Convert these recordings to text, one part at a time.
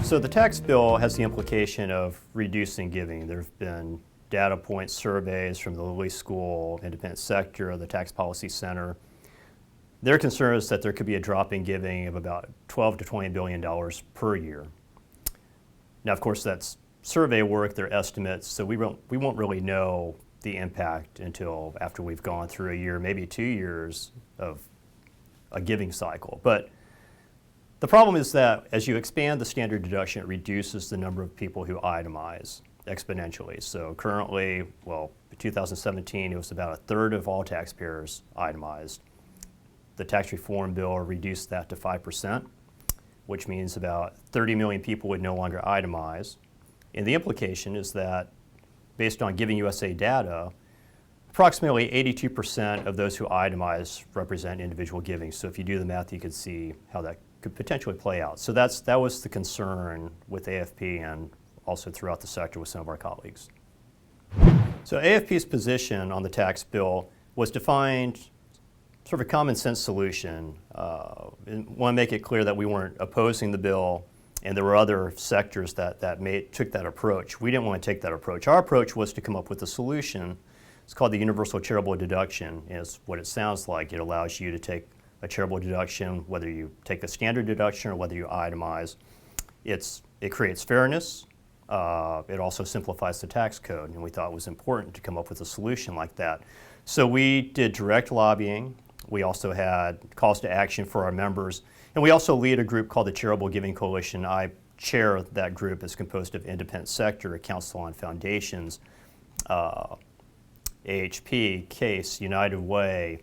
So the tax bill has the implication of reducing giving. There have been data point surveys from the Lilly School, Independent Sector, the Tax Policy Center. Their concern is that there could be a drop in giving of about $12 to $20 billion per year. Now, of course, that's survey work, they're estimates, so we won't really know the impact until after we've gone through a year, maybe 2 years of a giving cycle. But the problem is that as you expand the standard deduction, it reduces the number of people who itemize exponentially. So currently, well, in 2017, it was about a third of all taxpayers itemized. The tax reform bill reduced that to 5%, which means about 30 million people would no longer itemize. And the implication is that, based on Giving USA data, approximately 82% of those who itemize represent individual giving. So if you do the math, you could see how that could potentially play out. So that was the concern with AFP and also throughout the sector with some of our colleagues. So AFP's position on the tax bill was to find sort of a common sense solution. And want to make it clear that we weren't opposing the bill, and there were other sectors that took that approach. We didn't want to take that approach. Our approach was to come up with a solution. It's called the universal charitable deduction, is what it sounds like. It allows you to take a charitable deduction, whether you take a standard deduction or whether you itemize. It creates fairness. It also simplifies the tax code, and we thought it was important to come up with a solution like that. So we did direct lobbying. We also had calls to action for our members, and we also lead a group called the Charitable Giving Coalition. I chair that group. It's composed of Independent Sector, a Council on Foundations, AHP, CASE, United Way,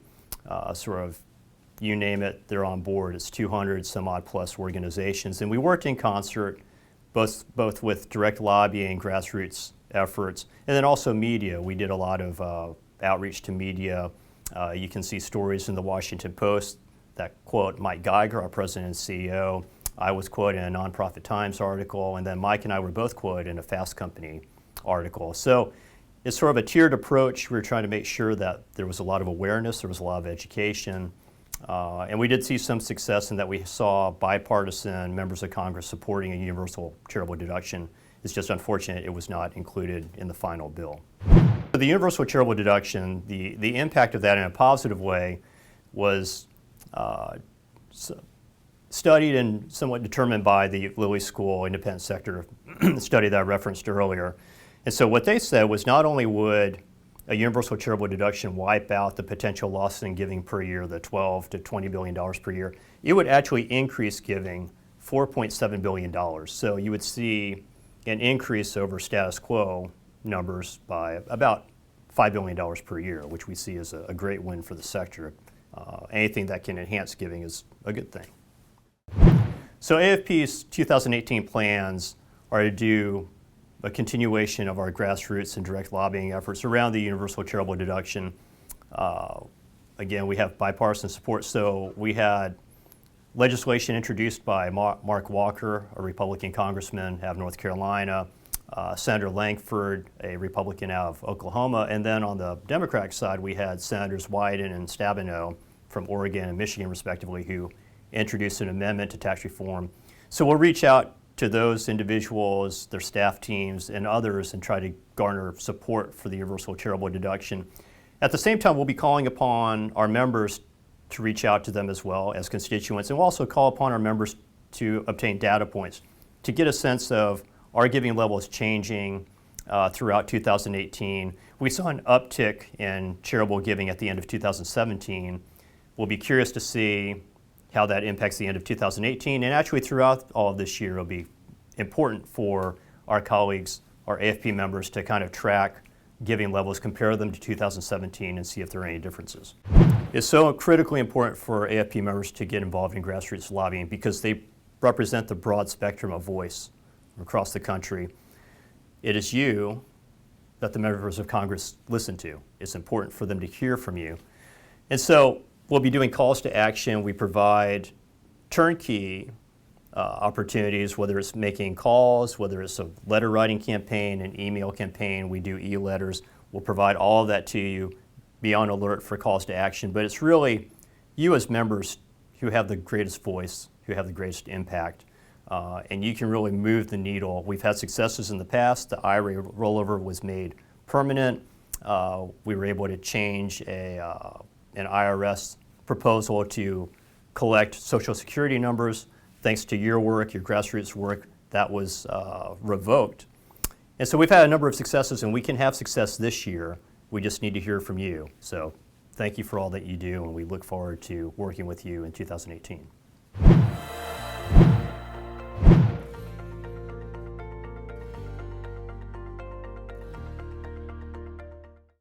sort of you name it, they're on board. It's 200 some odd plus organizations, and we worked in concert both with direct lobbying, grassroots efforts, and then also media. We did a lot of outreach to media. You can see stories in the Washington Post that quote Mike Geiger, our president and CEO. I was quoted in a Nonprofit Times article, and then Mike and I were both quoted in a Fast Company article. So it's sort of a tiered approach. We were trying to make sure that there was a lot of awareness, there was a lot of education, and we did see some success in that we saw bipartisan members of Congress supporting a universal charitable deduction. It's just unfortunate it was not included in the final bill. The universal charitable deduction, the impact of that in a positive way was studied and somewhat determined by the Lilly School Independent Sector study that I referenced earlier. And so what they said was not only would a universal charitable deduction wipe out the potential loss in giving per year, the $12 to $20 billion per year, it would actually increase giving $4.7 billion. So you would see an increase over status quo numbers by about $5 billion per year, which we see as a great win for the sector. Anything that can enhance giving is a good thing. So AFP's 2018 plans are to do a continuation of our grassroots and direct lobbying efforts around the universal charitable deduction. Again, we have bipartisan support. So we had legislation introduced by Mark Walker, a Republican congressman out of North Carolina, Senator Lankford, a Republican out of Oklahoma, and then on the Democratic side, we had Senators Wyden and Stabenow from Oregon and Michigan, respectively, who introduced an amendment to tax reform. So we'll reach out to those individuals, their staff teams, and others and try to garner support for the universal charitable deduction. At the same time, we'll be calling upon our members to reach out to them as well as constituents, and we'll also call upon our members to obtain data points to get a sense of our giving level is changing throughout 2018. We saw an uptick in charitable giving at the end of 2017. We'll be curious to see how that impacts the end of 2018, and actually throughout all of this year, it'll be important for our colleagues, our AFP members, to kind of track giving levels, compare them to 2017, and see if there are any differences. It's so critically important for AFP members to get involved in grassroots lobbying because they represent the broad spectrum of voice across the country. It is you that the members of Congress listen to. It's important for them to hear from you. And so we'll be doing calls to action. We provide turnkey opportunities, whether it's making calls, whether it's a letter writing campaign, an email campaign. We do e-letters. We'll provide all of that to you, be on alert for calls to action. But it's really you as members who have the greatest voice, who have the greatest impact. and you can really move the needle. We've had successes in the past. The IRA rollover was made permanent. We were able to change an IRS proposal to collect Social Security numbers. Thanks to your work, your grassroots work, that was revoked. And so we've had a number of successes, and we can have success this year. We just need to hear from you. So thank you for all that you do, and we look forward to working with you in 2018.